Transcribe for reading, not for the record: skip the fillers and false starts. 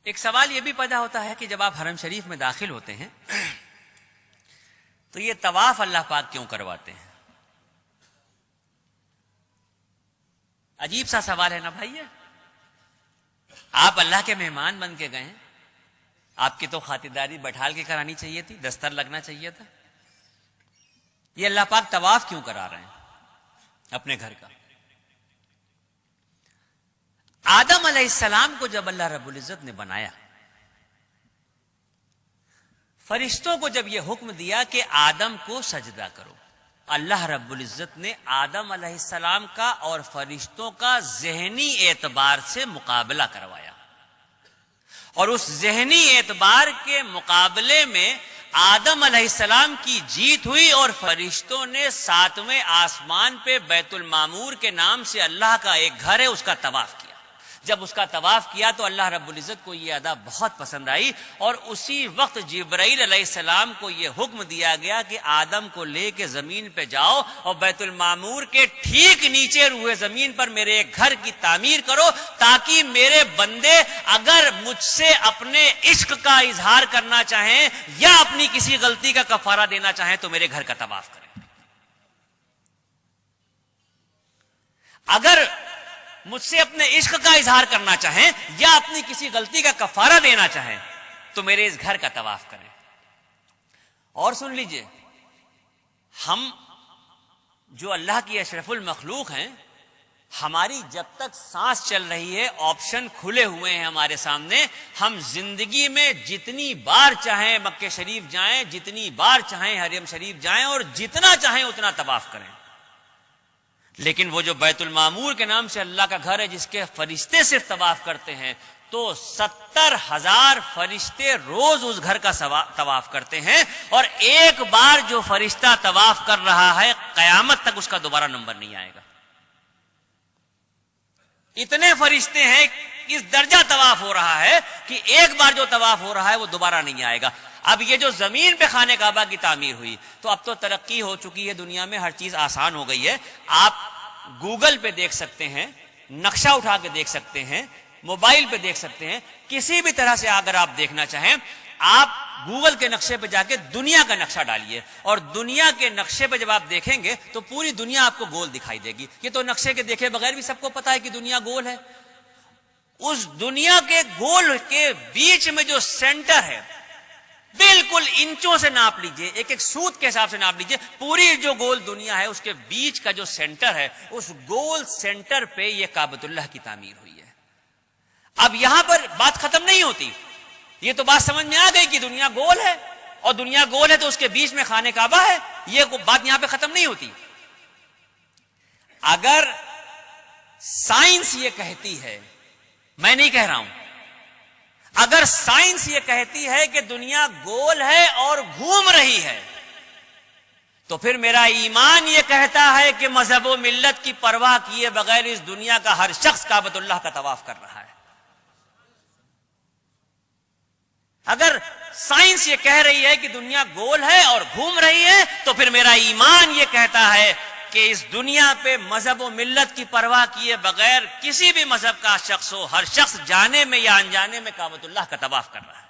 ایک سوال یہ بھی پیدا ہوتا ہے کہ جب آپ حرم شریف میں داخل ہوتے ہیں تو یہ طواف اللہ پاک کیوں کرواتے ہیں؟ عجیب سا سوال ہے نا بھائی. آپ اللہ کے مہمان بن کے گئے ہیں، آپ کی تو خاطرداری بٹھال کے کرانی چاہیے تھی، دستر لگنا چاہیے تھا. یہ اللہ پاک طواف کیوں کرا رہے ہیں اپنے گھر کا؟ آدم علیہ السلام کو جب اللہ رب العزت نے بنایا، فرشتوں کو جب یہ حکم دیا کہ آدم کو سجدہ کرو، اللہ رب العزت نے آدم علیہ السلام کا اور فرشتوں کا ذہنی اعتبار سے مقابلہ کروایا، اور اس ذہنی اعتبار کے مقابلے میں آدم علیہ السلام کی جیت ہوئی، اور فرشتوں نے 7ویں آسمان پہ بیت المعمور کے نام سے اللہ کا ایک گھر ہے اس کا طواف کیا. جب اس کا طواف کیا تو اللہ رب العزت کو یہ ادا بہت پسند آئی، اور اسی وقت جبرائیل علیہ السلام کو یہ حکم دیا گیا کہ آدم کو لے کے زمین پہ جاؤ اور بیت المعمور کے ٹھیک نیچے روئے زمین پر میرے ایک گھر کی تعمیر کرو، تاکہ میرے بندے اگر مجھ سے اپنے عشق کا اظہار کرنا چاہیں یا اپنی کسی غلطی کا کفارہ دینا چاہیں تو میرے گھر کا طواف کریں. اگر مجھ سے اپنے عشق کا اظہار کرنا چاہیں یا اپنی کسی غلطی کا کفارہ دینا چاہیں تو میرے اس گھر کا طواف کریں. اور سن لیجئے، ہم جو اللہ کی اشرف المخلوق ہیں، ہماری جب تک سانس چل رہی ہے آپشن کھلے ہوئے ہیں ہمارے سامنے. ہم زندگی میں جتنی بار چاہیں مکہ شریف جائیں، جتنی بار چاہیں حرم شریف جائیں، اور جتنا چاہیں اتنا طواف کریں. لیکن وہ جو بیت المعمور کے نام سے اللہ کا گھر ہے جس کے فرشتے صرف طواف کرتے ہیں، تو 70,000 فرشتے روز اس گھر کا طواف کرتے ہیں، اور ایک بار جو فرشتہ طواف کر رہا ہے قیامت تک اس کا دوبارہ نمبر نہیں آئے گا. اتنے فرشتے ہیں، اس درجہ طواف ہو رہا ہے کہ ایک بار جو طواف ہو رہا ہے وہ دوبارہ نہیں آئے گا. اب یہ جو زمین پہ خانہ کعبہ کی تعمیر ہوئی، تو اب تو ترقی ہو چکی ہے دنیا میں، ہر چیز آسان ہو گئی ہے. آپ گوگل پہ دیکھ سکتے ہیں، نقشہ اٹھا کے دیکھ سکتے ہیں، موبائل پہ دیکھ سکتے ہیں، کسی بھی طرح سے اگر آپ دیکھنا چاہیں آپ گوگل کے نقشے پہ جا کے دنیا کا نقشہ ڈالیے، اور دنیا کے نقشے پہ جب آپ دیکھیں گے تو پوری دنیا آپ کو گول دکھائی دے گی. یہ تو نقشے کے دیکھے بغیر بھی سب کو پتا ہے کہ دنیا گول ہے. اس دنیا کے گول کے بیچ میں جو سینٹر ہے، بالکل انچوں سے ناپ لیجئے، ایک ایک سوت کے حساب سے ناپ لیجئے، پوری جو گول دنیا ہے اس کے بیچ کا جو سینٹر ہے، اس گول سینٹر پہ یہ کعبۃ اللہ کی تعمیر ہوئی ہے. اب یہاں پر بات ختم نہیں ہوتی، یہ تو بات سمجھ میں آ گئی کہ دنیا گول ہے، اور دنیا گول ہے تو اس کے بیچ میں خانہ کعبہ ہے. یہ بات یہاں پہ ختم نہیں ہوتی. اگر سائنس یہ کہتی ہے، میں نہیں کہہ رہا ہوں، اگر سائنس یہ کہتی ہے کہ دنیا گول ہے اور گھوم رہی ہے، تو پھر میرا ایمان یہ کہتا ہے کہ مذہب و ملت کی پرواہ کیے بغیر اس دنیا کا ہر شخص کعبۃ اللہ کا طواف کر رہا ہے. اگر سائنس یہ کہہ رہی ہے کہ دنیا گول ہے اور گھوم رہی ہے، تو پھر میرا ایمان یہ کہتا ہے کہ اس دنیا پہ مذہب و ملت کی پرواہ کیے بغیر کسی بھی مذہب کا شخص ہو، ہر شخص جانے میں یا انجانے میں کعبۃ اللہ کا طواف کر رہا ہے.